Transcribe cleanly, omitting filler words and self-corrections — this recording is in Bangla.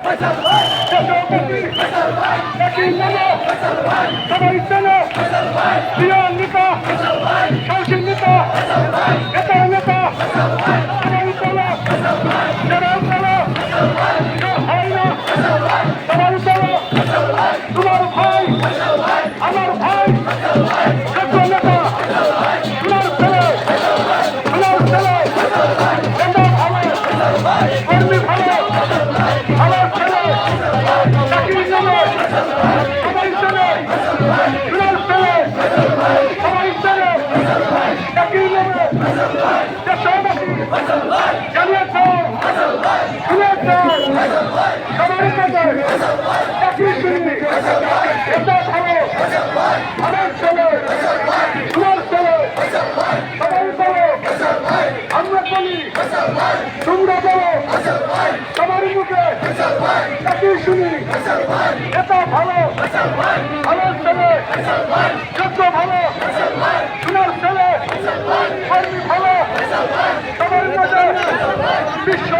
দেশপতি একই নামে সবাই চেনে প্রিয় নেতা সাহসী নেতা নেতা নেতা সবাই চলো যারা চলো হয় না সবাই চলো তোমার ভাই আমার ভাই যোগ্য নেতা সোনার ছেলে সোনার ছেলে নেতা ভালো কর্মী ভালো আমার ছেলে চাকরি নেবে সবাই ছেলে সোনার ছেলে সবাই ছেলে চাকরি নেবে দেশবাসী জানিয়েছে শুনেছে সবার কাছে চাকরি শুনি এটা ভালো আমার ছেলে সোনার ছেলে সবাই বলো আমরা বলি তোমরা বলো সবার মুখে চাকরি শুনি এটা ভালো আমার ছেলে যোগ্য ভালো সোনার ছেলে কর্মী ভালো সবার মাঝে বিশ্ব